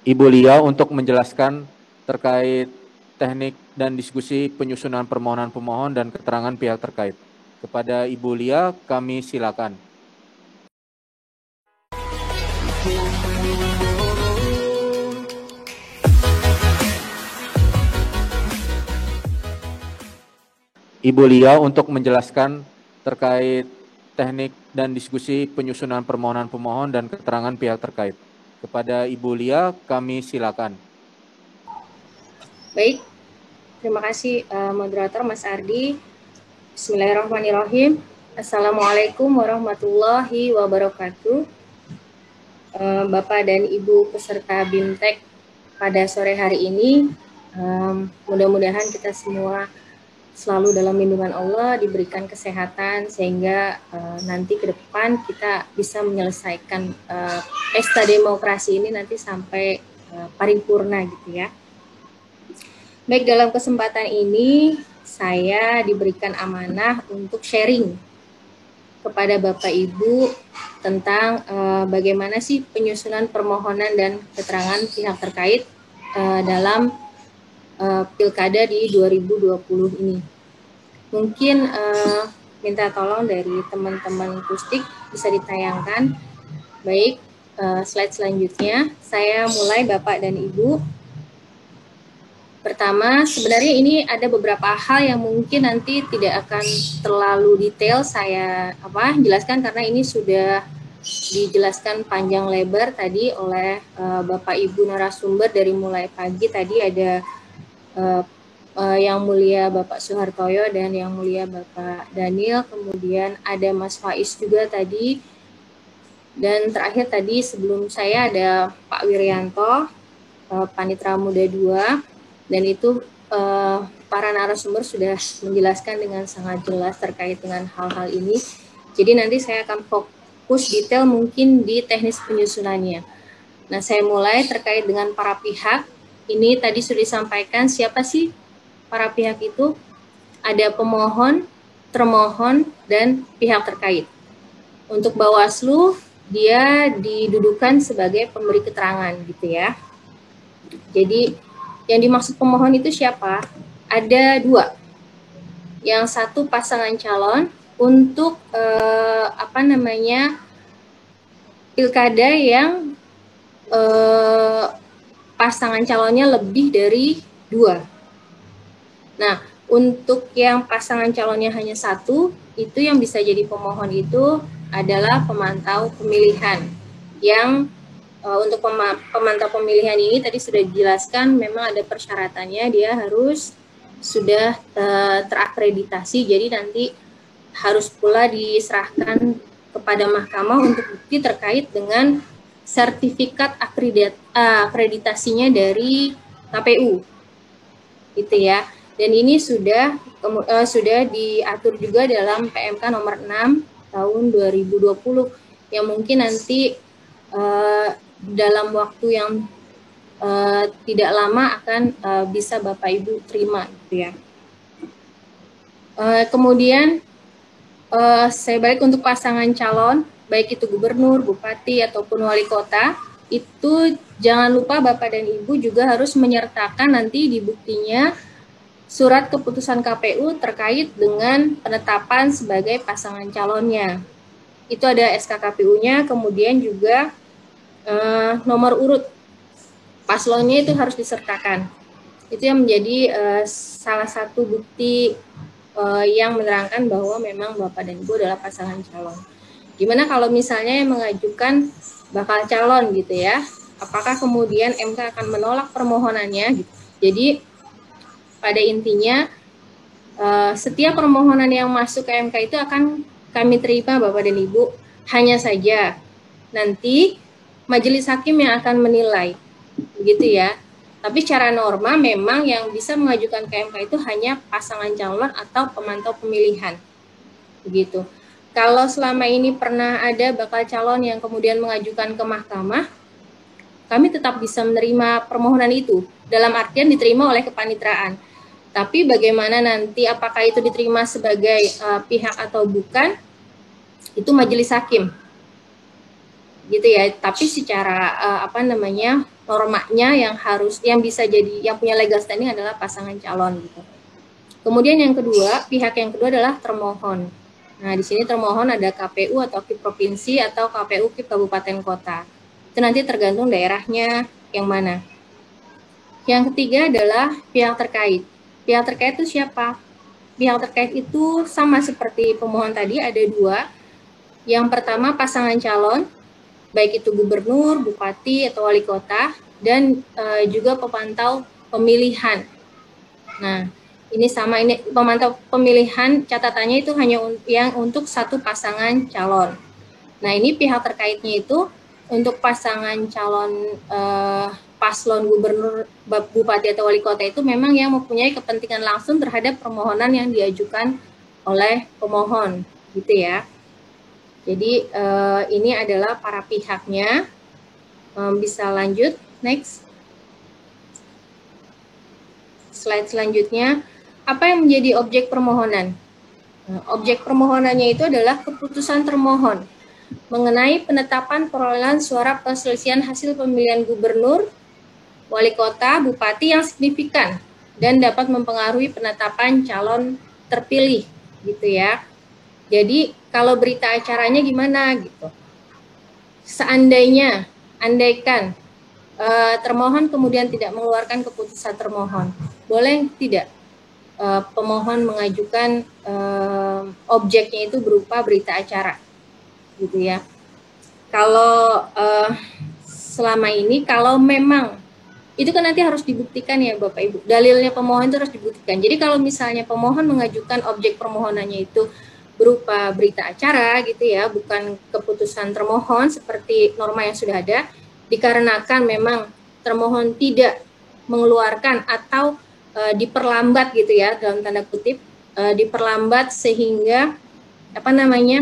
Ibu Lia untuk menjelaskan terkait teknik dan diskusi penyusunan permohonan pemohon dan keterangan pihak terkait. Kepada Ibu Lia, kami silakan. Ibu Lia untuk menjelaskan terkait teknik dan diskusi penyusunan permohonan pemohon dan keterangan pihak terkait. Kepada Ibu Lia, kami silakan. Baik, terima kasih moderator Mas Ardi. Bismillahirrahmanirrahim. Assalamualaikum warahmatullahi wabarakatuh. Bapak dan Ibu peserta BIMTEK pada sore hari ini, mudah-mudahan kita semua selalu dalam lindungan Allah, diberikan kesehatan sehingga nanti ke depan kita bisa menyelesaikan pesta demokrasi ini nanti sampai paripurna gitu ya. Baik, dalam kesempatan ini saya diberikan amanah untuk sharing kepada Bapak Ibu tentang bagaimana sih penyusunan permohonan dan keterangan pihak terkait dalam Pilkada di 2020 ini. Mungkin minta tolong dari teman-teman Pustik bisa ditayangkan. Baik, slide selanjutnya saya mulai Bapak dan Ibu. Pertama, sebenarnya ini ada beberapa hal yang mungkin nanti tidak akan terlalu detail saya jelaskan karena ini sudah dijelaskan panjang lebar tadi oleh Bapak Ibu narasumber dari mulai pagi. Tadi ada Yang Mulia Bapak Suhartoyo dan Yang Mulia Bapak Daniel, kemudian ada Mas Faiz juga tadi, dan terakhir tadi sebelum saya ada Pak Wiryanto, Panitra Muda 2. Dan itu para narasumber sudah menjelaskan dengan sangat jelas terkait dengan hal-hal ini. Jadi nanti saya akan fokus detail mungkin di teknis penyusunannya. Nah, saya mulai terkait dengan para pihak. Ini tadi sudah disampaikan siapa sih para pihak itu? Ada pemohon, termohon, dan pihak terkait. Untuk Bawaslu, dia didudukan sebagai pemberi keterangan gitu ya. Jadi yang dimaksud pemohon itu siapa? Ada dua. Yang satu pasangan calon untuk pilkada yang pasangan calonnya lebih dari 2. Nah, untuk yang pasangan calonnya hanya 1, itu yang bisa jadi pemohon itu adalah pemantau pemilihan yang untuk pemantau pemilihan ini tadi sudah dijelaskan memang ada persyaratannya, dia harus sudah terakreditasi, jadi nanti harus pula diserahkan kepada mahkamah untuk bukti terkait dengan sertifikat akreditasinya dari KPU gitu ya. Dan ini sudah diatur juga dalam PMK nomor 6 tahun 2020 yang mungkin nanti dalam waktu yang tidak lama akan bisa Bapak Ibu terima gitu ya. Kemudian saya balik untuk pasangan calon, baik itu gubernur, bupati, ataupun wali kota, itu jangan lupa Bapak dan Ibu juga harus menyertakan nanti di buktinya surat keputusan KPU terkait dengan penetapan sebagai pasangan calonnya. Itu ada SK KPU-nya, kemudian juga nomor urut paslonnya itu harus disertakan. Itu yang menjadi salah satu bukti yang menerangkan bahwa memang Bapak dan Ibu adalah pasangan calon. Gimana kalau misalnya yang mengajukan bakal calon gitu ya, apakah kemudian MK akan menolak permohonannya gitu. Jadi pada intinya setiap permohonan yang masuk ke MK itu akan kami terima Bapak dan Ibu, hanya saja nanti majelis hakim yang akan menilai, begitu ya. Tapi secara norma memang yang bisa mengajukan ke MK itu hanya pasangan calon atau pemantau pemilihan, begitu. Kalau selama ini pernah ada bakal calon yang kemudian mengajukan ke mahkamah, kami tetap bisa menerima permohonan itu, dalam artian diterima oleh kepanitraan. Tapi bagaimana nanti apakah itu diterima sebagai pihak atau bukan, itu majelis hakim gitu ya. Tapi secara normanya yang bisa jadi yang punya legal standing adalah pasangan calon gitu. Kemudian yang kedua, pihak yang kedua adalah termohon. Nah, di sini termohon ada KPU atau KIP provinsi atau KPU KIP kabupaten kota. Itu nanti tergantung daerahnya yang mana. Yang ketiga adalah pihak terkait. Pihak terkait itu siapa? Pihak terkait itu sama seperti pemohon tadi, ada dua. Yang pertama pasangan calon, baik itu gubernur, bupati, atau wali kota, dan juga pemantau pemilihan. Nah, ini sama, ini pemantau pemilihan catatannya itu hanya yang untuk satu pasangan calon. Nah, ini pihak terkaitnya itu untuk pasangan calon paslon gubernur, bupati, atau wali kota itu memang yang mempunyai kepentingan langsung terhadap permohonan yang diajukan oleh pemohon, gitu ya. Jadi ini adalah para pihaknya. Bisa lanjut, next. Slide selanjutnya, apa yang menjadi objek permohonan? Objek permohonannya itu adalah keputusan termohon mengenai penetapan perolehan suara perselisihan hasil pemilihan gubernur, wali kota, bupati yang signifikan dan dapat mempengaruhi penetapan calon terpilih, gitu ya. Jadi kalau berita acaranya gimana gitu? Seandainya, andaikan termohon kemudian tidak mengeluarkan keputusan termohon, boleh tidak pemohon mengajukan objeknya itu berupa berita acara, gitu ya. Kalau selama ini, kalau memang itu kan nanti harus dibuktikan ya Bapak Ibu, dalilnya pemohon itu harus dibuktikan. Jadi kalau misalnya pemohon mengajukan objek permohonannya itu berupa berita acara gitu ya, bukan keputusan termohon seperti norma yang sudah ada, dikarenakan memang termohon tidak mengeluarkan atau diperlambat gitu ya, dalam tanda kutip diperlambat sehingga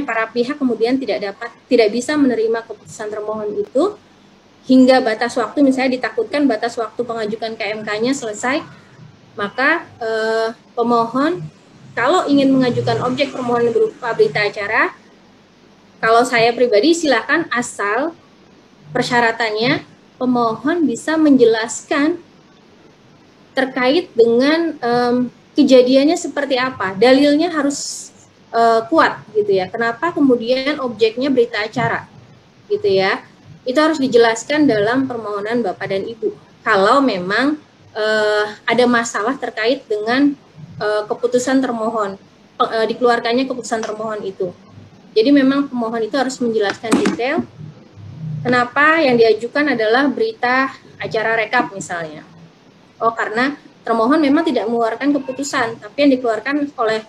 para pihak kemudian tidak bisa menerima keputusan termohon itu hingga batas waktu, misalnya ditakutkan batas waktu pengajukan KMK-nya selesai, maka pemohon kalau ingin mengajukan objek permohonan berupa berita acara, kalau saya pribadi silakan, asal persyaratannya pemohon bisa menjelaskan terkait dengan kejadiannya seperti apa, dalilnya harus kuat gitu ya. Kenapa kemudian objeknya berita acara gitu ya? Itu harus dijelaskan dalam permohonan Bapak dan Ibu. Kalau memang ada masalah terkait dengan keputusan termohon, dikeluarkannya keputusan termohon itu. Jadi memang pemohon itu harus menjelaskan detail kenapa yang diajukan adalah berita acara rekap misalnya. Oh, karena termohon memang tidak mengeluarkan keputusan, tapi yang dikeluarkan oleh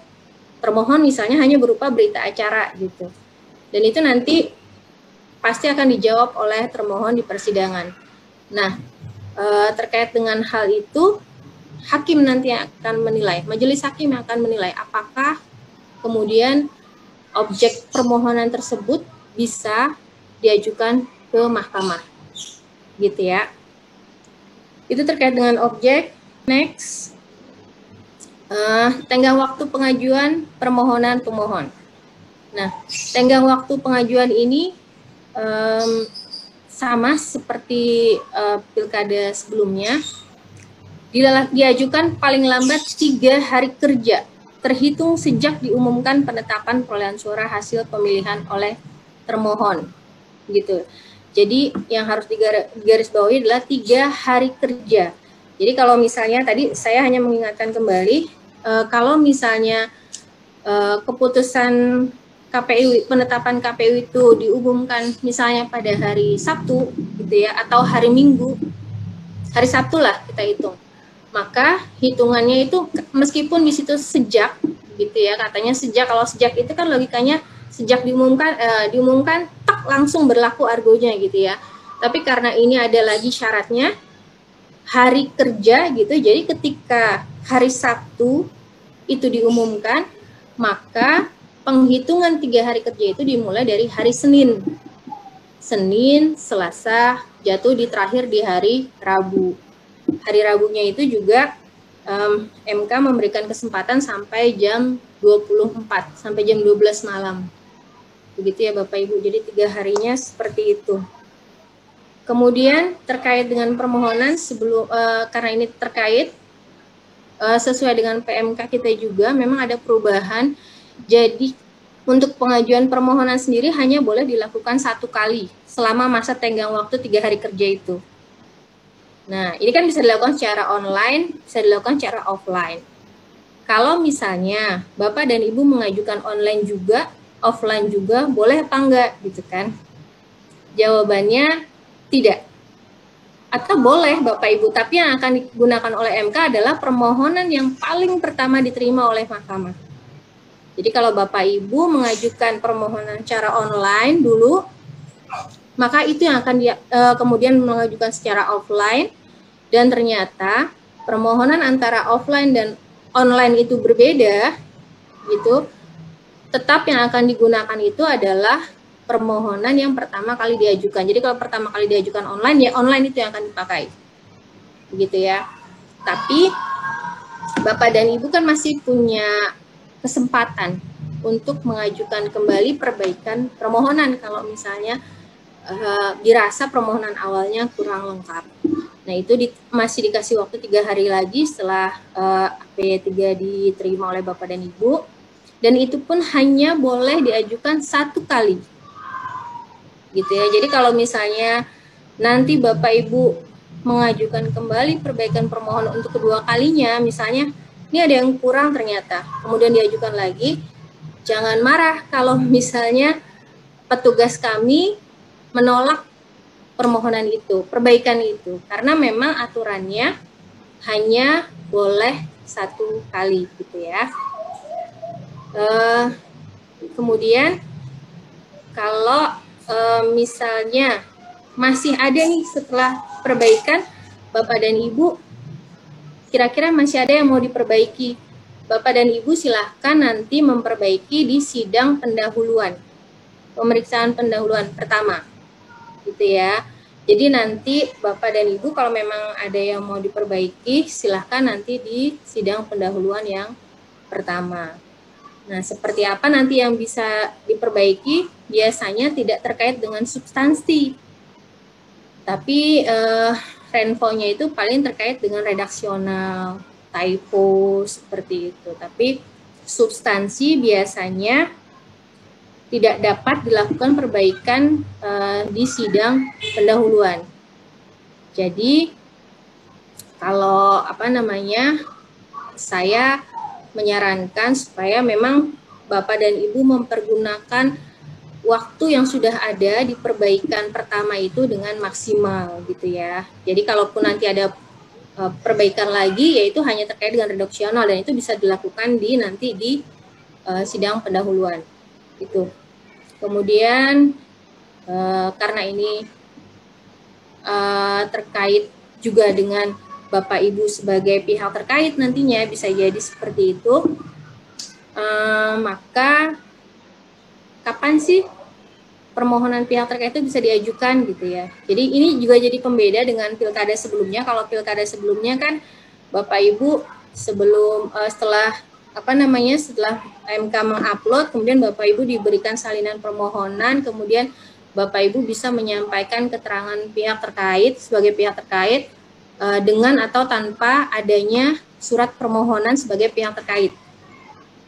termohon misalnya hanya berupa berita acara gitu. Dan itu nanti pasti akan dijawab oleh termohon di persidangan. Nah, terkait dengan hal itu, hakim nanti yang akan menilai, majelis hakim yang akan menilai apakah kemudian objek permohonan tersebut bisa diajukan ke mahkamah, gitu ya. Itu terkait dengan objek. Next, tenggang waktu pengajuan permohonan pemohon. Nah, tenggang waktu pengajuan ini sama seperti pilkada sebelumnya, diajukan paling lambat 3 hari kerja terhitung sejak diumumkan penetapan perolehan suara hasil pemilihan oleh termohon, gitu. Jadi yang harus digarisbawahi adalah 3 hari kerja. Jadi kalau misalnya tadi saya hanya mengingatkan kembali, kalau misalnya keputusan KPU, penetapan KPU itu diumumkan misalnya pada hari Sabtu gitu ya, atau hari Minggu, hari Sabtu lah kita hitung, maka hitungannya itu meskipun di situ sejak gitu ya, katanya sejak, kalau sejak itu kan logikanya sejak diumumkan tak langsung berlaku argonya gitu ya, tapi karena ini ada lagi syaratnya hari kerja gitu, jadi ketika hari Sabtu itu diumumkan, maka penghitungan 3 hari kerja itu dimulai dari hari Senin, Selasa, jatuh terakhir di hari Rabu. Hari Rabunya itu juga MK memberikan kesempatan sampai jam 24, sampai jam 12 malam. Begitu ya Bapak Ibu, jadi 3 harinya seperti itu. Kemudian terkait dengan permohonan sebelum karena ini terkait sesuai dengan PMK kita juga memang ada perubahan. Jadi untuk pengajuan permohonan sendiri hanya boleh dilakukan 1 kali selama masa tenggang waktu 3 hari kerja itu. Nah, ini kan bisa dilakukan secara online, bisa dilakukan secara offline. Kalau misalnya Bapak dan Ibu mengajukan online juga, offline juga, boleh apa enggak gitu kan? Jawabannya tidak. Atau boleh Bapak Ibu, tapi yang akan digunakan oleh MK adalah permohonan yang paling pertama diterima oleh mahkamah. Jadi kalau Bapak Ibu mengajukan permohonan secara online dulu, maka itu yang akan kemudian mengajukan secara offline, dan ternyata permohonan antara offline dan online itu berbeda, gitu. Tetap yang akan digunakan itu adalah permohonan yang pertama kali diajukan. Jadi kalau pertama kali diajukan online, ya online itu yang akan dipakai, begitu ya. Tapi Bapak dan Ibu kan masih punya kesempatan untuk mengajukan kembali perbaikan permohonan kalau misalnya dirasa permohonan awalnya kurang lengkap. Nah, itu masih dikasih waktu 3 hari lagi setelah AP3 diterima oleh Bapak dan Ibu, dan itu pun hanya boleh diajukan 1 kali. Gitu ya. Jadi kalau misalnya nanti Bapak Ibu mengajukan kembali perbaikan permohonan untuk kedua kalinya, misalnya ini ada yang kurang ternyata, kemudian diajukan lagi, jangan marah kalau misalnya petugas kami menolak permohonan itu, perbaikan itu, karena memang aturannya hanya boleh 1 kali gitu ya. Kemudian kalau misalnya masih ada nih setelah perbaikan, Bapak dan Ibu kira-kira masih ada yang mau diperbaiki, Bapak dan Ibu silahkan nanti memperbaiki di sidang pendahuluan, pemeriksaan pendahuluan pertama, gitu ya. Jadi nanti Bapak dan Ibu kalau memang ada yang mau diperbaiki, silahkan nanti di sidang pendahuluan yang pertama. Nah, seperti apa nanti yang bisa diperbaiki? Biasanya tidak terkait dengan substansi, tapi renvonya itu paling terkait dengan redaksional, typo, seperti itu. Tapi substansi biasanya tidak dapat dilakukan perbaikan di sidang pendahuluan. Jadi kalau saya menyarankan supaya memang Bapak dan Ibu mempergunakan waktu yang sudah ada di perbaikan pertama itu dengan maksimal gitu ya. Jadi kalaupun nanti ada perbaikan lagi, yaitu hanya terkait dengan redaksional, dan itu bisa dilakukan nanti di sidang pendahuluan itu. Kemudian karena ini terkait juga dengan Bapak Ibu sebagai pihak terkait nantinya, bisa jadi seperti itu, maka kapan sih permohonan pihak terkait itu bisa diajukan gitu ya. Jadi ini juga jadi pembeda dengan pilkada sebelumnya. Kalau pilkada sebelumnya kan Bapak Ibu setelah MK mengupload, kemudian Bapak Ibu diberikan salinan permohonan, kemudian Bapak Ibu bisa menyampaikan keterangan pihak terkait sebagai pihak terkait dengan atau tanpa adanya surat permohonan sebagai pihak terkait,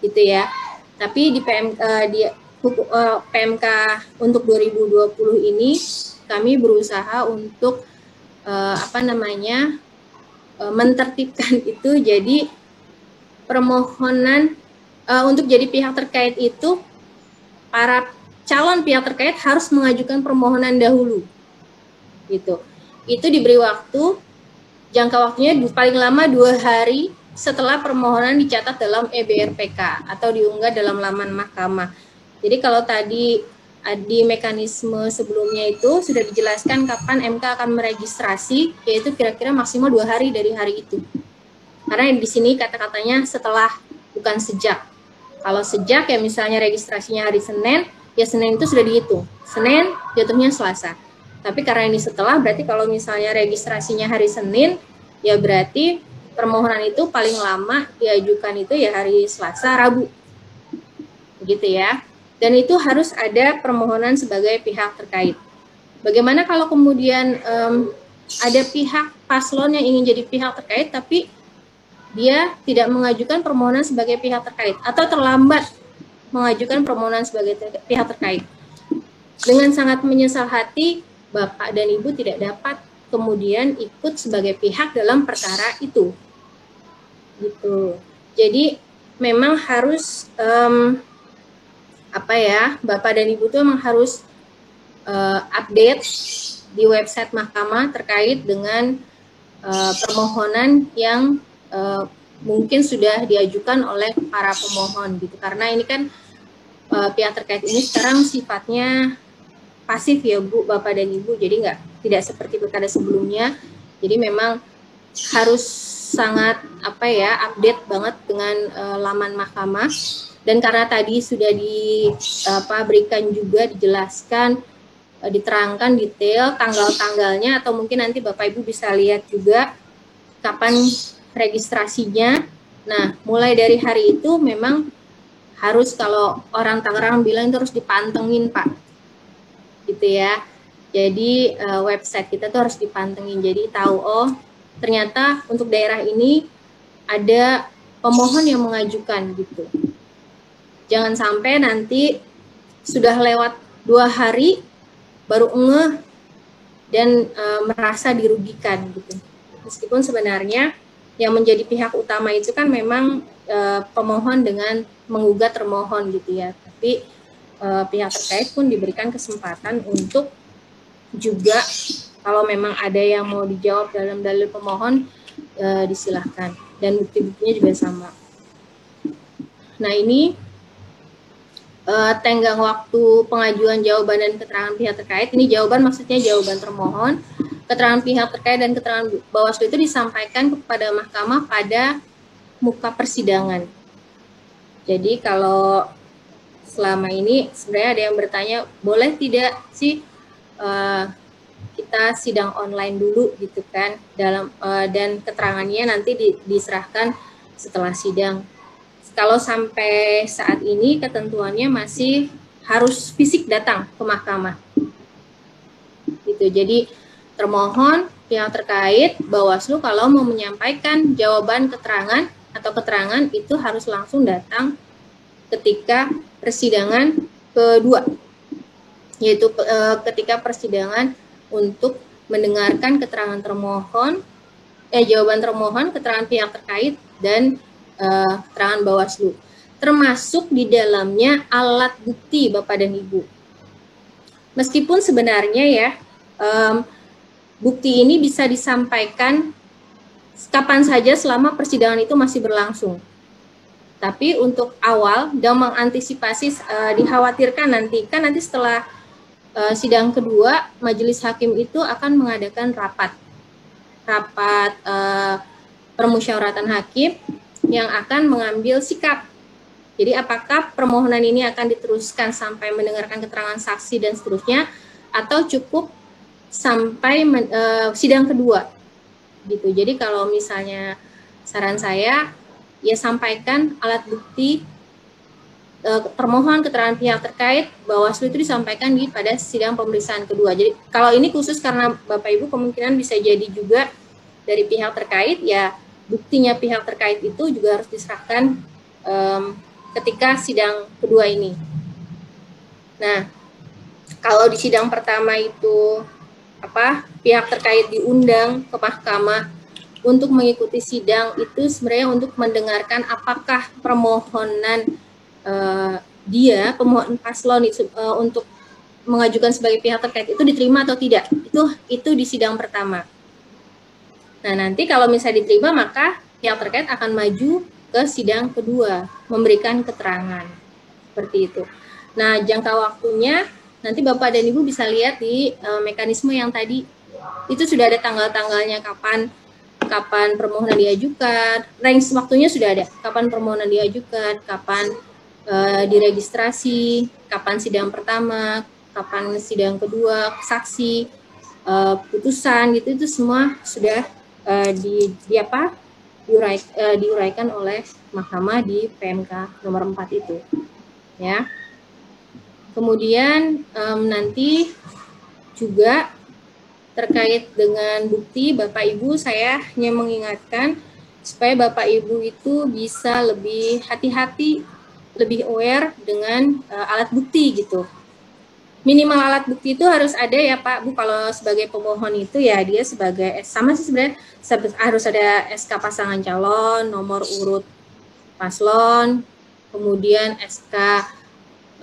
gitu ya. Tapi di PMK untuk 2020 ini kami berusaha untuk mentertibkan itu. Jadi permohonan untuk jadi pihak terkait itu, para calon pihak terkait harus mengajukan permohonan dahulu, gitu. Itu diberi waktu, jangka waktunya paling lama 2 hari setelah permohonan dicatat dalam EBRPK atau diunggah dalam laman mahkamah. Jadi kalau tadi di mekanisme sebelumnya itu sudah dijelaskan kapan MK akan meregistrasi, yaitu kira-kira maksimal 2 hari dari hari itu. Karena di sini kata-katanya setelah, bukan sejak. Kalau sejak ya misalnya registrasinya hari Senin, ya Senin itu sudah dihitung. Senin jatuhnya Selasa. Tapi karena ini setelah, berarti kalau misalnya registrasinya hari Senin, ya berarti permohonan itu paling lama diajukan itu ya hari Selasa, Rabu. Begitu ya. Dan itu harus ada permohonan sebagai pihak terkait. Bagaimana kalau kemudian ada pihak paslon yang ingin jadi pihak terkait tapi dia tidak mengajukan permohonan sebagai pihak terkait atau terlambat mengajukan permohonan sebagai pihak terkait. Dengan sangat menyesal hati, Bapak dan Ibu tidak dapat kemudian ikut sebagai pihak dalam perkara itu. Gitu. Jadi memang harus Bapak dan Ibu itu memang harus update di website mahkamah terkait dengan permohonan yang mungkin sudah diajukan oleh para pemohon gitu, karena ini kan pihak terkait ini sekarang sifatnya pasif ya Bu, Bapak dan Ibu, jadi tidak seperti pilkada sebelumnya. Jadi memang harus sangat update banget dengan laman mahkamah. Dan karena tadi sudah diberikan juga, dijelaskan, diterangkan detail tanggal-tanggalnya, atau mungkin nanti Bapak Ibu bisa lihat juga kapan registrasinya. Nah, mulai dari hari itu memang harus, kalau orang Tangerang bilang itu harus dipantengin Pak, gitu ya. Jadi website kita tuh harus dipantengin, jadi tahu ternyata untuk daerah ini ada pemohon yang mengajukan gitu. Jangan sampai nanti sudah lewat 2 hari baru ngeh dan merasa dirugikan gitu. Meskipun sebenarnya yang menjadi pihak utama itu kan memang pemohon dengan menggugat termohon gitu ya, tapi pihak terkait pun diberikan kesempatan untuk juga kalau memang ada yang mau dijawab dalam dalil pemohon disilahkan, dan bukti-buktinya juga sama. Nah, ini tenggang waktu pengajuan jawaban dan keterangan pihak terkait. Ini jawaban maksudnya jawaban termohon. Keterangan pihak terkait dan keterangan Bawaslu itu disampaikan kepada mahkamah pada muka persidangan. Jadi kalau selama ini sebenarnya ada yang bertanya, boleh tidak sih kita sidang online dulu gitu kan, dan keterangannya nanti diserahkan setelah sidang. Kalau sampai saat ini ketentuannya masih harus fisik datang ke mahkamah. Gitu. Jadi termohon, pihak terkait, Bawaslu kalau mau menyampaikan jawaban keterangan atau keterangan itu harus langsung datang ketika persidangan kedua, yaitu ketika persidangan untuk mendengarkan keterangan termohon, jawaban termohon, keterangan pihak terkait, dan keterangan Bawaslu. Termasuk di dalamnya alat bukti Bapak dan Ibu. Meskipun sebenarnya ya, bukti ini bisa disampaikan kapan saja selama persidangan itu masih berlangsung. Tapi untuk awal dan mengantisipasi dikhawatirkan nanti setelah sidang kedua, majelis hakim itu akan mengadakan rapat permusyawaratan hakim yang akan mengambil sikap. Jadi apakah permohonan ini akan diteruskan sampai mendengarkan keterangan saksi dan seterusnya, atau cukup sampai sidang kedua gitu. Jadi kalau misalnya saran saya ya sampaikan alat bukti permohonan keterangan pihak terkait Bawaslu itu disampaikan pada sidang pemeriksaan kedua. Jadi kalau ini khusus karena Bapak Ibu kemungkinan bisa jadi juga dari pihak terkait, ya buktinya pihak terkait itu juga harus diserahkan ketika sidang kedua ini. Nah, kalau di sidang pertama itu pihak terkait diundang ke mahkamah untuk mengikuti sidang itu sebenarnya untuk mendengarkan apakah permohonan pemohon paslon itu untuk mengajukan sebagai pihak terkait itu diterima atau tidak. Itu di sidang pertama. Nah, nanti kalau misalnya diterima, maka pihak terkait akan maju ke sidang kedua memberikan keterangan. Seperti itu. Nah, jangka waktunya nanti Bapak dan Ibu bisa lihat di mekanisme yang tadi, itu sudah ada tanggal-tanggalnya kapan permohonan diajukan, range waktunya sudah ada, kapan permohonan diajukan, kapan diregistrasi, kapan sidang pertama, kapan sidang kedua, saksi, putusan gitu, itu semua sudah diuraikan oleh mahkamah di PMK nomor 4 itu, ya. Kemudian nanti juga terkait dengan bukti, Bapak Ibu, saya hanya mengingatkan supaya Bapak Ibu itu bisa lebih hati-hati, lebih aware dengan alat bukti gitu. Minimal alat bukti itu harus ada ya Pak Bu, kalau sebagai pemohon itu ya dia sebagai, sama sih sebenarnya, harus ada SK pasangan calon, nomor urut paslon, kemudian SK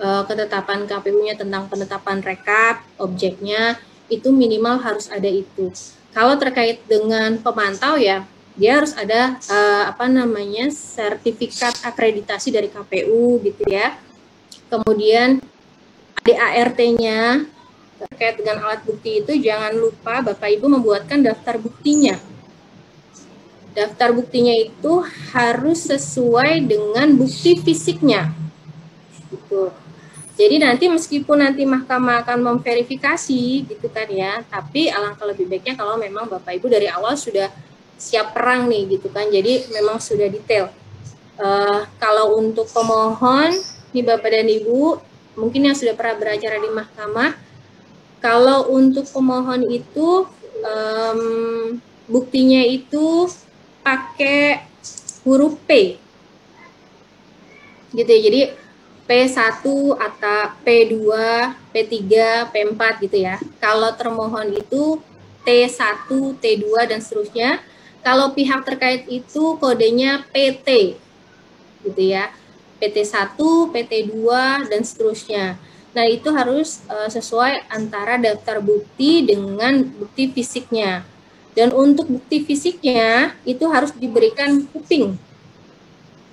ketetapan KPU-nya tentang penetapan rekap, objeknya, itu minimal harus ada itu. Kalau terkait dengan pemantau ya, dia harus ada sertifikat akreditasi dari KPU gitu ya. Kemudian ADART-nya terkait dengan alat bukti itu jangan lupa Bapak Ibu membuatkan daftar buktinya. Daftar buktinya itu harus sesuai dengan bukti fisiknya. Gitu. Jadi nanti meskipun nanti mahkamah akan memverifikasi gitu kan ya, tapi alangkah lebih baiknya kalau memang Bapak Ibu dari awal sudah siap perang nih gitu kan. Jadi memang sudah detail. Kalau untuk pemohon nih Bapak dan Ibu, mungkin yang sudah pernah beracara di mahkamah, kalau untuk pemohon itu buktinya itu pakai huruf P gitu ya, jadi P1 atau P2, P3, P4 gitu ya. Kalau termohon itu T1, T2 dan seterusnya. Kalau pihak terkait itu kodenya PT gitu ya. PT1, PT2 dan seterusnya. Nah, itu harus sesuai antara daftar bukti dengan bukti fisiknya. Dan untuk bukti fisiknya itu harus diberikan kuping.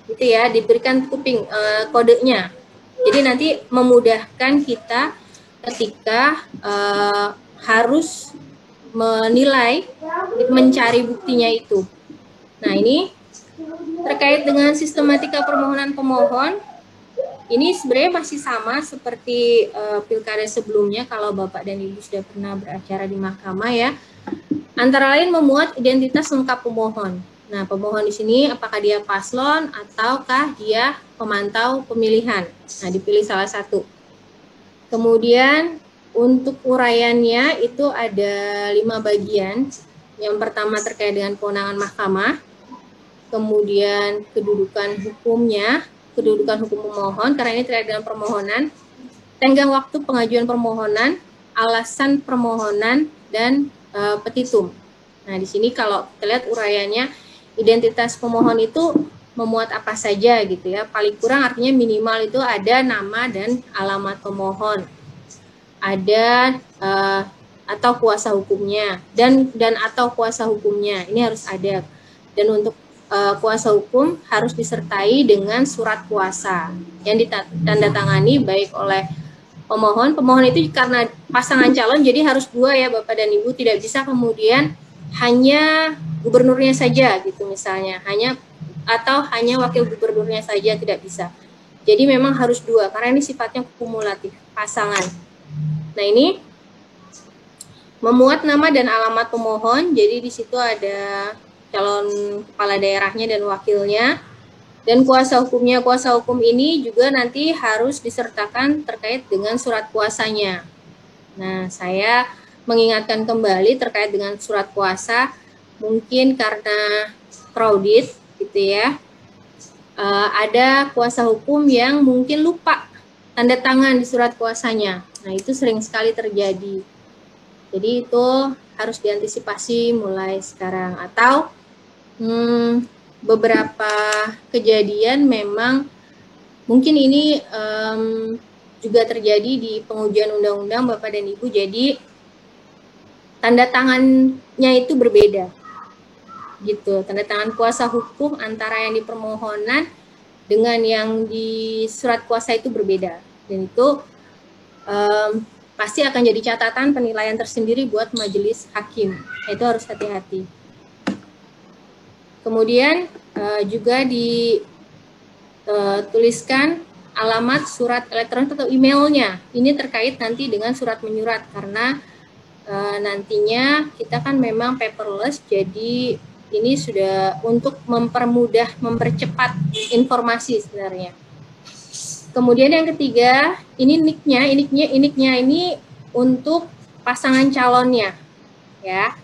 Gitu ya, diberikan kuping kodenya. Jadi nanti memudahkan kita ketika harus menilai, mencari buktinya itu. Nah, ini terkait dengan sistematika permohonan pemohon, ini sebenarnya masih sama seperti pilkada sebelumnya kalau Bapak dan Ibu sudah pernah beracara di mahkamah ya. Antara lain memuat identitas lengkap pemohon. Nah, pemohon di sini apakah dia paslon ataukah dia pemantau pemilihan. Nah, dipilih salah satu. Kemudian untuk uraiannya itu ada 5 bagian. Yang pertama terkait dengan kewenangan mahkamah, kemudian kedudukan hukumnya, kedudukan hukum pemohon, karena ini terkait dengan permohonan, tenggang waktu pengajuan permohonan, alasan permohonan, dan petitum. Nah, di sini kalau kita lihat uraiannya, identitas pemohon itu memuat apa saja gitu ya. Paling kurang artinya minimal itu ada nama dan alamat pemohon. Ada atau kuasa hukumnya dan atau kuasa hukumnya. Ini harus ada. Dan untuk kuasa hukum harus disertai dengan surat kuasa yang ditandatangani baik oleh pemohon. Pemohon itu karena pasangan calon jadi harus 2 ya Bapak dan Ibu, tidak bisa kemudian hanya gubernurnya saja gitu misalnya, hanya wakil gubernurnya saja, tidak bisa. Jadi memang harus 2 karena ini sifatnya kumulatif pasangan. Nah, ini memuat nama dan alamat pemohon, jadi di situ ada calon kepala daerahnya dan wakilnya. Dan kuasa hukumnya, kuasa hukum ini juga nanti harus disertakan terkait dengan surat kuasanya. Nah, saya mengingatkan kembali terkait dengan surat kuasa, mungkin karena crowded gitu ya, ada kuasa hukum yang mungkin lupa tanda tangan di surat kuasanya. Nah, itu sering sekali terjadi. Jadi itu harus diantisipasi mulai sekarang. Atau beberapa kejadian memang mungkin ini juga terjadi di pengujian undang-undang Bapak dan Ibu, jadi tanda tangannya itu berbeda gitu, tanda tangan kuasa hukum antara yang di permohonan dengan yang di surat kuasa itu berbeda, dan itu pasti akan jadi catatan penilaian tersendiri buat majelis hakim. Itu harus hati-hati. Kemudian juga dituliskan alamat surat elektronik atau emailnya. Ini terkait nanti dengan surat menyurat, karena nantinya kita kan memang paperless, jadi ini sudah untuk mempermudah, mempercepat informasi sebenarnya. Kemudian yang ketiga, ini nicknya ini untuk pasangan calonnya, ya.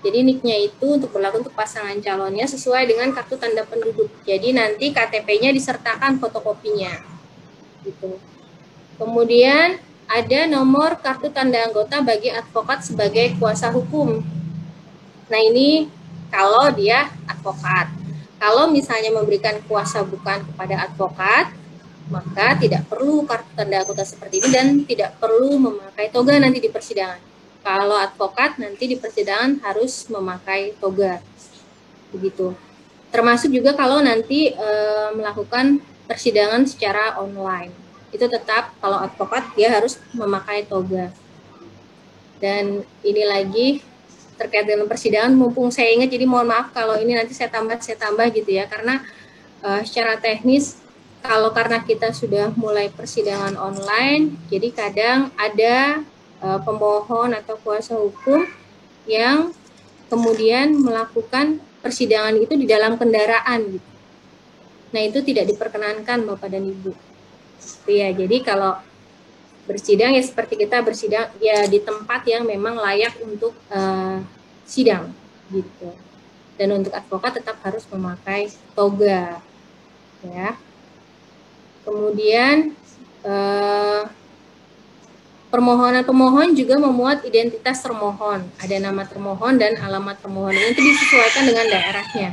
Jadi NIK-nya itu berlaku untuk pasangan calonnya sesuai dengan kartu tanda penduduk. Jadi nanti KTP-nya disertakan fotokopinya, gitu. Kemudian ada nomor kartu tanda anggota bagi advokat sebagai kuasa hukum. Nah ini kalau dia advokat. Kalau misalnya memberikan kuasa bukan kepada advokat, maka tidak perlu kartu tanda anggota seperti ini dan tidak perlu memakai toga nanti di persidangan. Kalau advokat nanti di persidangan harus memakai toga, begitu. Termasuk juga kalau nanti melakukan persidangan secara online, itu tetap kalau advokat dia harus memakai toga. Dan ini lagi terkait dengan persidangan, mumpung saya ingat, jadi mohon maaf kalau ini nanti saya tambah gitu ya, karena secara teknis karena kita sudah mulai persidangan online, jadi kadang ada pemohon atau kuasa hukum yang kemudian melakukan persidangan itu di dalam kendaraan gitu. Nah itu tidak diperkenankan Bapak dan Ibu. Ya, jadi kalau bersidang ya seperti kita bersidang ya di tempat yang memang layak untuk sidang gitu. Dan untuk advokat tetap harus memakai toga, ya. Kemudian permohonan pemohon juga memuat identitas termohon, ada nama termohon dan alamat termohon, itu disesuaikan dengan daerahnya.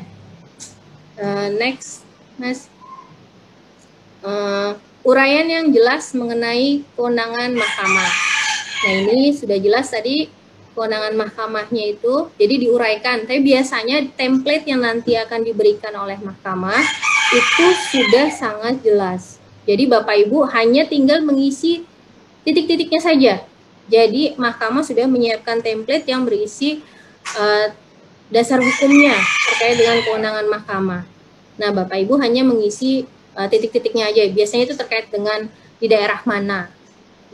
Next, Mas. Uraian yang jelas mengenai kewenangan mahkamah. Nah ini sudah jelas tadi kewenangan mahkamahnya itu, jadi diuraikan. Tapi biasanya template yang nanti akan diberikan oleh mahkamah itu sudah sangat jelas. Jadi Bapak Ibu hanya tinggal mengisi titik-titiknya saja. Jadi mahkamah sudah menyiapkan template yang berisi dasar hukumnya terkait dengan kewenangan mahkamah. Nah Bapak Ibu hanya mengisi titik-titiknya aja. Biasanya itu terkait dengan di daerah mana,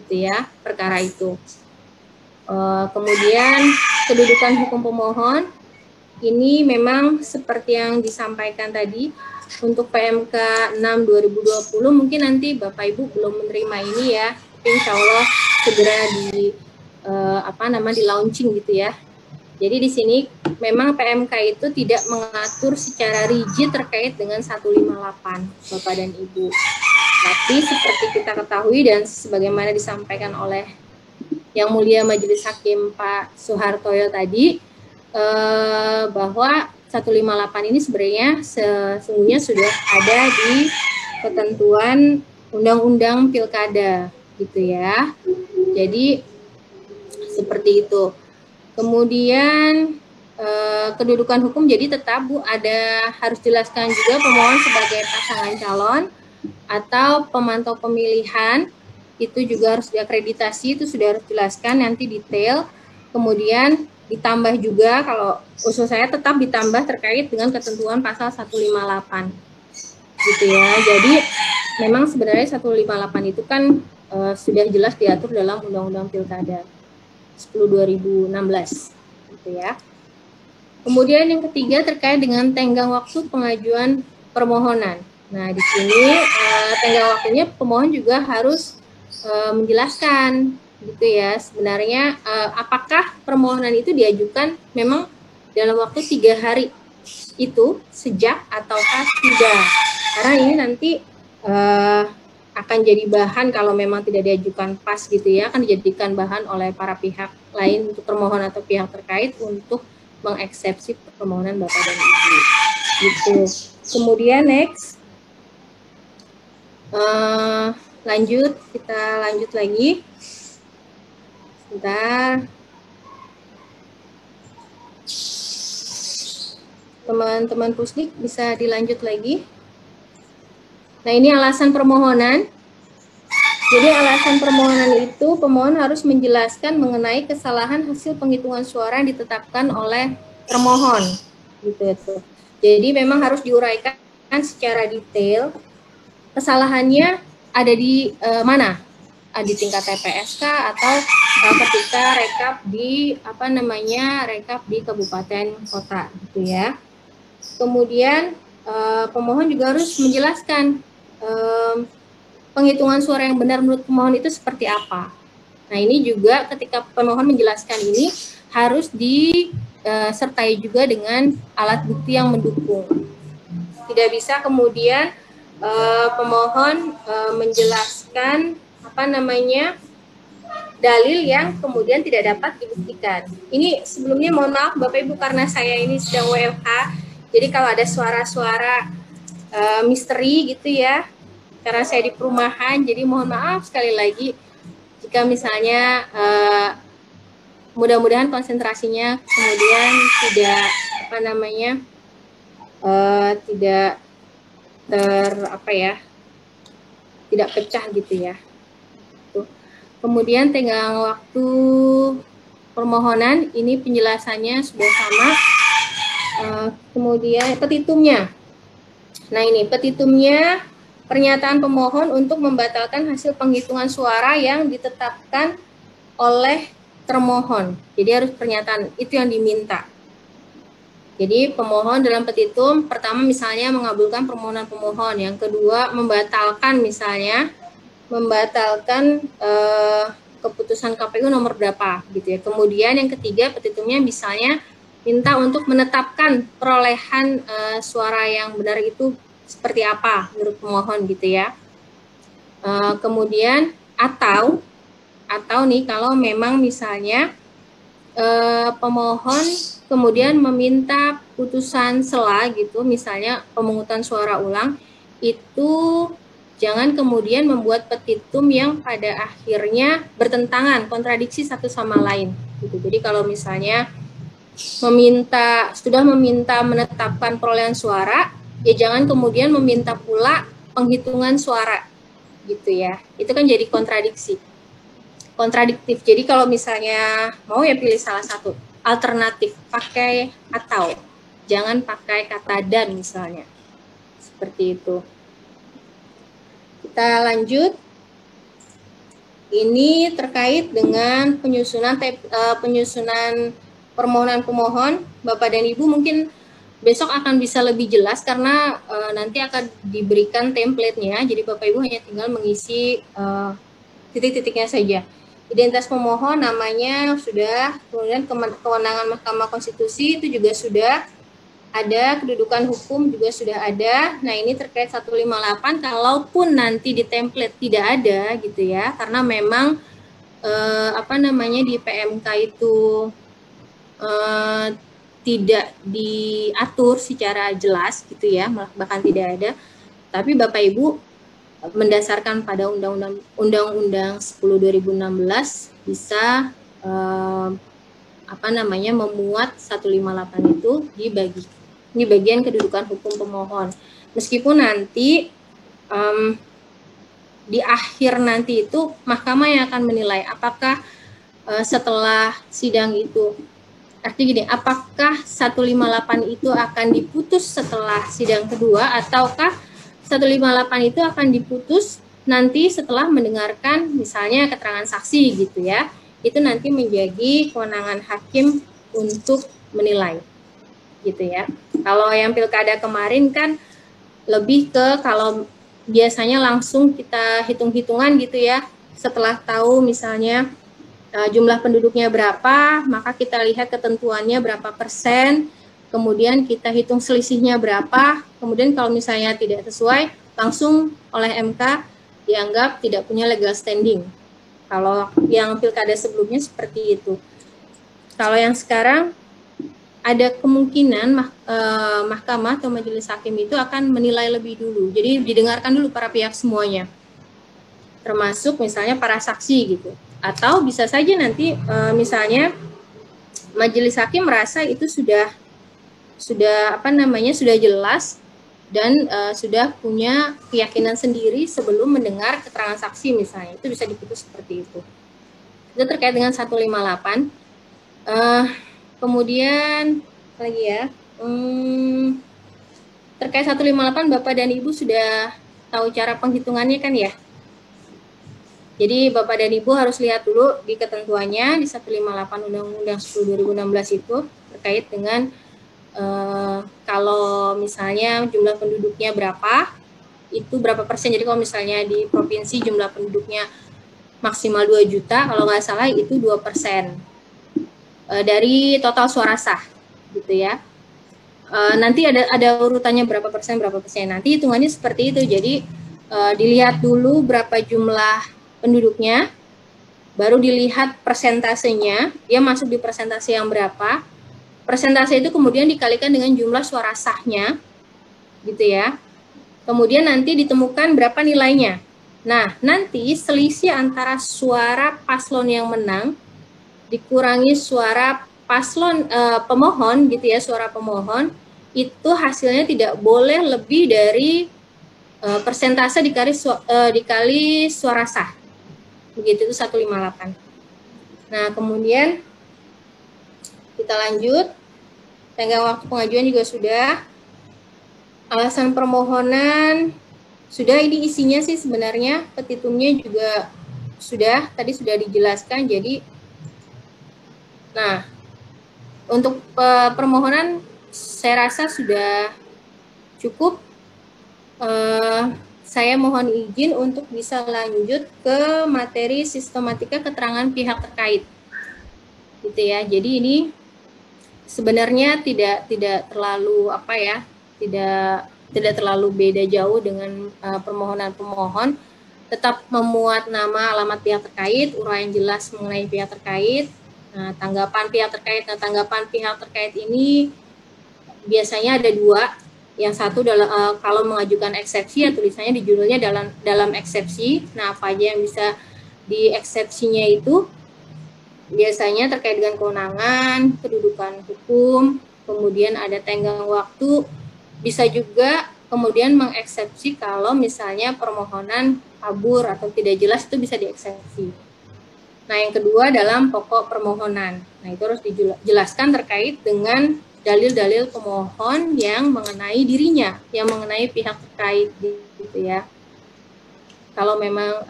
gitu ya, perkara itu. Kemudian kedudukan hukum pemohon ini memang seperti yang disampaikan tadi untuk PMK 6 2020 mungkin nanti Bapak Ibu belum menerima ini ya, tapi insya Allah segera di launching gitu ya. Jadi di sini memang PMK itu tidak mengatur secara rigid terkait dengan 158 Bapak dan Ibu. Tapi seperti kita ketahui dan sebagaimana disampaikan oleh Yang Mulia Majelis Hakim Pak Soehartoyo tadi, bahwa 158 ini sebenarnya sesungguhnya sudah ada di ketentuan Undang-Undang Pilkada gitu ya. Jadi seperti itu. Kemudian kedudukan hukum jadi tetap Bu harus jelaskan juga pemohon sebagai pasangan calon atau pemantau pemilihan itu juga harus diakreditasi, itu sudah harus jelaskan nanti detail. Kemudian ditambah juga kalau usul saya tetap ditambah terkait dengan ketentuan pasal 158 gitu ya. Jadi memang sebenarnya 158 itu kan sudah jelas diatur dalam Undang-Undang Pilkada 10/2016 gitu ya. Kemudian yang ketiga terkait dengan tenggang waktu pengajuan permohonan. Nah, di sini tenggang waktunya pemohon juga harus menjelaskan gitu ya, sebenarnya apakah permohonan itu diajukan memang dalam waktu 3 hari itu sejak ataukah tidak, karena ini nanti akan jadi bahan kalau memang tidak diajukan pas gitu ya, akan dijadikan bahan oleh para pihak lain untuk termohon atau pihak terkait untuk mengeksepsi permohonan Bapak dan Ibu gitu. Kemudian next kita lanjut lagi. Sebentar. Teman-teman Pusdik bisa dilanjut lagi. Nah, ini alasan permohonan. Jadi alasan permohonan itu pemohon harus menjelaskan mengenai kesalahan hasil penghitungan suara yang ditetapkan oleh termohon. Gitu. Jadi memang harus diuraikan secara detail. Kesalahannya ada di mana? Di tingkat TPS atau ketika rekap di rekap di kabupaten kota gitu ya. Kemudian pemohon juga harus menjelaskan penghitungan suara yang benar menurut pemohon itu seperti apa. Nah, ini juga ketika pemohon menjelaskan ini harus disertai juga dengan alat bukti yang mendukung. Tidak bisa kemudian pemohon menjelaskan dalil yang kemudian tidak dapat dibuktikan. Ini sebelumnya mohon maaf Bapak Ibu karena saya ini sedang WFH, jadi kalau ada suara-suara misteri gitu ya, karena saya di perumahan, jadi mohon maaf sekali lagi jika misalnya mudah-mudahan konsentrasinya kemudian tidak tidak pecah gitu ya. Kemudian tenggang waktu permohonan ini penjelasannya sudah sama. Kemudian petitumnya. Nah, ini petitumnya pernyataan pemohon untuk membatalkan hasil penghitungan suara yang ditetapkan oleh termohon. Jadi harus pernyataan itu yang diminta. Jadi pemohon dalam petitum pertama misalnya mengabulkan permohonan pemohon, yang kedua membatalkan keputusan KPU nomor berapa gitu ya. Kemudian yang ketiga petitumnya misalnya minta untuk menetapkan perolehan suara yang benar itu seperti apa menurut pemohon gitu ya. Kemudian atau nih kalau memang misalnya pemohon kemudian meminta putusan sela gitu, misalnya pemungutan suara ulang, itu jangan kemudian membuat petitum yang pada akhirnya bertentangan, kontradiksi satu sama lain gitu. Jadi kalau misalnya sudah meminta menetapkan perolehan suara, ya jangan kemudian meminta pula penghitungan suara gitu ya. Itu kan jadi kontradiktif. Jadi kalau misalnya mau ya pilih salah satu. Alternatif pakai atau, jangan pakai kata dan misalnya. Seperti itu. Kita lanjut. Ini terkait dengan penyusunan permohonan pemohon. Bapak dan Ibu mungkin besok akan bisa lebih jelas karena nanti akan diberikan template-nya. Jadi Bapak Ibu hanya tinggal mengisi titik-titiknya saja. Identitas pemohon namanya sudah, kemudian kewenangan Mahkamah Konstitusi itu juga sudah ada, kedudukan hukum juga sudah ada. Nah, ini terkait 158 kalaupun nanti di template tidak ada gitu ya, karena memang di PMK itu tidak diatur secara jelas gitu ya, bahkan tidak ada. Tapi Bapak Ibu mendasarkan pada Undang-Undang 10/2016 bisa memuat 158 itu di bagian kedudukan hukum pemohon. Meskipun nanti di akhir nanti itu mahkamah yang akan menilai apakah setelah sidang itu, artinya gini, apakah 158 itu akan diputus setelah sidang kedua ataukah 158 itu akan diputus nanti setelah mendengarkan misalnya keterangan saksi gitu ya. Itu nanti menjadi kewenangan hakim untuk menilai gitu ya. Kalau yang pilkada kemarin kan lebih ke kalau biasanya langsung kita hitung-hitungan gitu ya. Setelah tahu misalnya jumlah penduduknya berapa, maka kita lihat ketentuannya berapa persen, kemudian kita hitung selisihnya berapa, kemudian kalau misalnya tidak sesuai, langsung oleh MK dianggap tidak punya legal standing. Kalau yang pilkada sebelumnya seperti itu. Kalau yang sekarang, ada kemungkinan mahkamah atau majelis hakim itu akan menilai lebih dulu. Jadi didengarkan dulu para pihak semuanya, termasuk misalnya para saksi gitu. Atau bisa saja nanti misalnya majelis hakim merasa itu sudah jelas dan sudah punya keyakinan sendiri sebelum mendengar keterangan saksi misalnya, itu bisa diputus seperti itu. Itu terkait dengan 158. Kemudian lagi ya, terkait 158 Bapak dan Ibu sudah tahu cara penghitungannya kan ya? Jadi Bapak dan Ibu harus lihat dulu di ketentuannya di 158 Undang-Undang 10/2016 itu terkait dengan kalau misalnya jumlah penduduknya berapa, itu berapa persen. Jadi kalau misalnya di provinsi jumlah penduduknya maksimal 2 juta, kalau nggak salah itu 2% dari total suara sah, gitu ya. Nanti ada urutannya berapa persen, nanti hitungannya seperti itu. Jadi dilihat dulu berapa jumlah penduduknya, baru dilihat persentasenya, dia masuk di persentase yang berapa. Persentase itu kemudian dikalikan dengan jumlah suara sahnya, gitu ya. Kemudian nanti ditemukan berapa nilainya. Nah, nanti selisih antara suara paslon yang menang dikurangi suara paslon pemohon, gitu ya, suara pemohon, itu hasilnya tidak boleh lebih dari persentase dikali suara sah. Begitu, itu 158. Nah, kemudian kita lanjut. Tenggang waktu pengajuan juga sudah. Alasan permohonan sudah, ini isinya sih sebenarnya, petitumnya juga sudah, tadi sudah dijelaskan. Jadi, nah, untuk permohonan saya rasa sudah cukup. Saya mohon izin untuk bisa lanjut ke materi sistematika keterangan pihak terkait, gitu ya. Jadi ini sebenarnya tidak terlalu tidak terlalu beda jauh dengan permohonan pemohon. Tetap memuat nama, alamat pihak terkait, uraian jelas mengenai pihak terkait, tanggapan pihak terkait. Nah, tanggapan pihak terkait ini biasanya ada dua. Yang satu dalam kalau mengajukan eksepsi, ya tulisannya di judulnya dalam eksepsi. Nah, apa aja yang bisa di eksepsinya itu biasanya terkait dengan kewenangan, kedudukan hukum, kemudian ada tenggang waktu, bisa juga kemudian mengeksepsi kalau misalnya permohonan kabur atau tidak jelas, itu bisa dieksepsi. Nah, yang kedua dalam pokok permohonan. Nah, itu harus dijelaskan terkait dengan dalil-dalil pemohon yang mengenai dirinya, yang mengenai pihak terkait, gitu ya. Kalau memang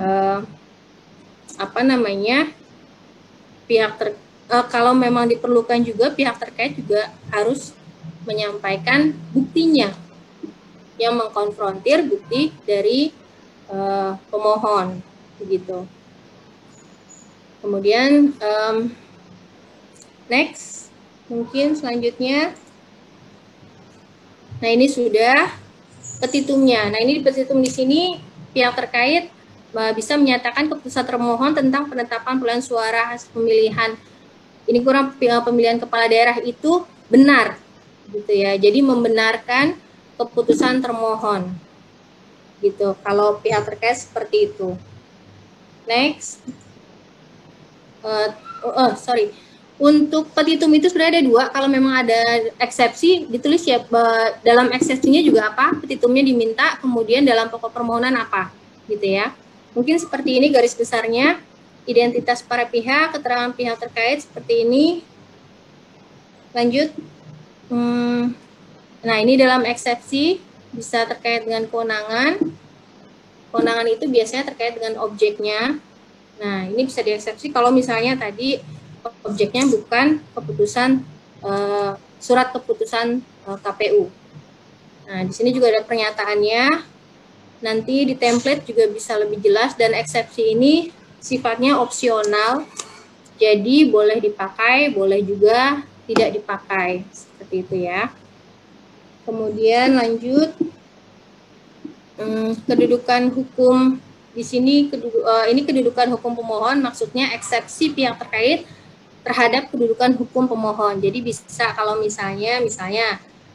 kalau memang diperlukan juga, pihak terkait juga harus menyampaikan buktinya yang mengkonfrontir bukti dari pemohon, begitu. Kemudian next, mungkin selanjutnya. Nah, ini sudah petitumnya. Nah, ini di petitum di sini pihak terkait bisa menyatakan keputusan termohon tentang penetapan perolehan suara hasil pemilihan ini kurang pemilihan kepala daerah itu benar, gitu ya. Jadi membenarkan keputusan termohon, gitu. Kalau pihak terkait seperti itu. Next. Untuk petitum itu sebenarnya ada dua. Kalau memang ada eksepsi, ditulis ya dalam eksepsinya juga apa, petitumnya diminta, kemudian dalam pokok permohonan apa, gitu ya. Mungkin seperti ini garis besarnya, identitas para pihak, keterangan pihak terkait seperti ini. Lanjut. Nah, ini dalam eksepsi bisa terkait dengan kewenangan. Kewenangan itu biasanya terkait dengan objeknya. Nah, ini bisa dieksepsi kalau misalnya tadi objeknya bukan keputusan surat keputusan KPU. Nah, di sini juga ada pernyataannya. Nanti di template juga bisa lebih jelas, dan eksepsi ini sifatnya opsional. Jadi boleh dipakai, boleh juga tidak dipakai, seperti itu ya. Kemudian lanjut, kedudukan hukum di sini, ini kedudukan hukum pemohon, maksudnya eksepsi pihak terkait terhadap kedudukan hukum pemohon. Jadi bisa kalau misalnya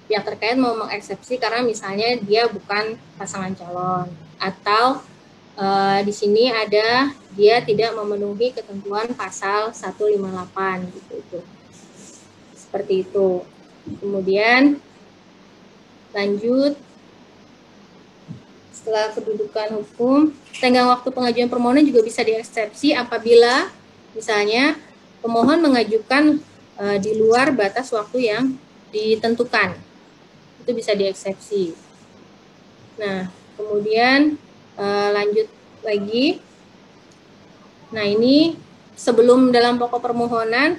pihak terkait mau mengeksepsi karena misalnya dia bukan pasangan calon, atau di sini ada dia tidak memenuhi ketentuan pasal 158, gitu. Seperti itu. Kemudian lanjut, setelah kedudukan hukum, tenggang waktu pengajuan permohonan juga bisa dieksepsi apabila misalnya pemohon mengajukan di luar batas waktu yang ditentukan. Itu bisa dieksepsi. Nah, kemudian lanjut lagi. Nah, ini sebelum dalam pokok permohonan,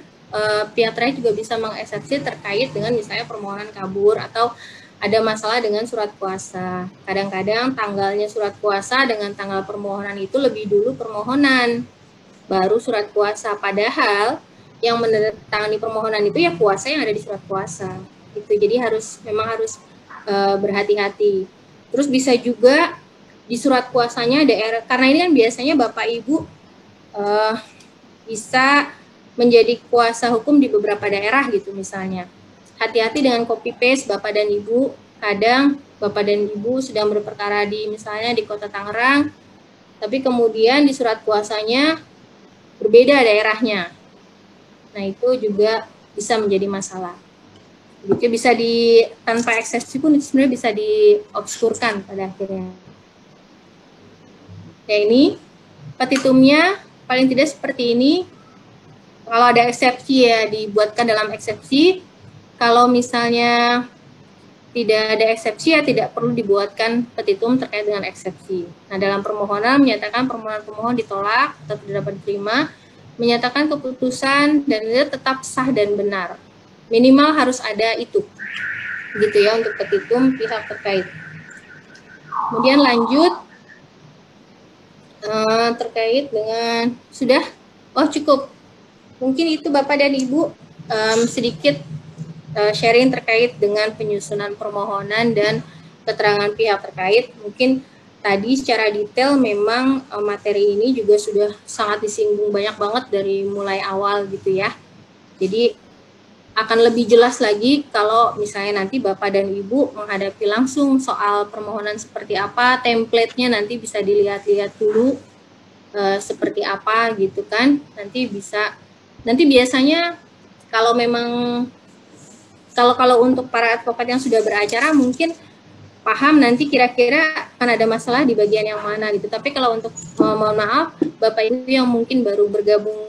pihak terkait juga bisa mengeksepsi terkait dengan misalnya permohonan kabur atau ada masalah dengan surat kuasa. Kadang-kadang tanggalnya surat kuasa dengan tanggal permohonan itu lebih dulu permohonan. baru surat kuasa. Padahal yang menandatangani permohonan itu ya kuasa yang ada di surat kuasa. Gitu. Jadi memang harus berhati-hati. Terus bisa juga di surat kuasanya daerah, karena ini kan biasanya Bapak Ibu bisa menjadi kuasa hukum di beberapa daerah gitu misalnya. Hati-hati dengan copy paste Bapak dan Ibu. Kadang Bapak dan Ibu sedang berperkara di misalnya di Kota Tangerang, tapi kemudian di surat kuasanya berbeda daerahnya. Nah, itu juga bisa menjadi masalah. Jadi bisa tanpa eksepsi pun itu sebenarnya bisa diobskurkan pada akhirnya. Ya, ini petitumnya paling tidak seperti ini. Kalau ada eksepsi ya dibuatkan dalam eksepsi. Kalau misalnya tidak ada eksepsi ya tidak perlu dibuatkan petitum terkait dengan eksepsi. Nah, dalam permohonan menyatakan permohonan pemohon ditolak atau tidak dapat diterima, menyatakan keputusan dan tetap sah dan benar. Minimal harus ada itu. Gitu ya untuk petitum pihak terkait. Kemudian lanjut terkait dengan sudah cukup. Mungkin itu Bapak dan Ibu sedikit sharing terkait dengan penyusunan permohonan dan keterangan pihak terkait. Mungkin tadi secara detail memang materi ini juga sudah sangat disinggung banyak banget dari mulai awal gitu ya. Jadi akan lebih jelas lagi kalau misalnya nanti Bapak dan Ibu menghadapi langsung soal permohonan seperti apa, template-nya nanti bisa dilihat-lihat dulu seperti apa gitu kan. Nanti biasanya kalau memang kalau untuk para advokat yang sudah beracara mungkin paham nanti kira-kira akan ada masalah di bagian yang mana gitu. Tapi kalau untuk mohon maaf Bapak Ibu yang mungkin baru bergabung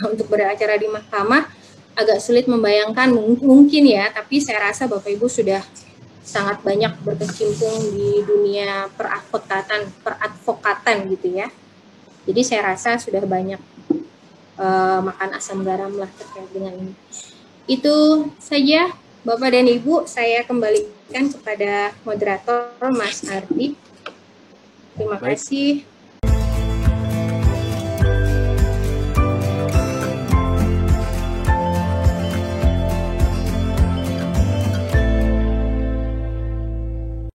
untuk beracara di mahkamah agak sulit membayangkan mungkin ya, tapi saya rasa Bapak Ibu sudah sangat banyak berkecimpung di dunia peradvokatan gitu ya. Jadi saya rasa sudah banyak makan asam garam lah terkait dengan ini. Itu saja Bapak dan Ibu, saya kembalikan kepada moderator Mas Ardi. Terima kasih.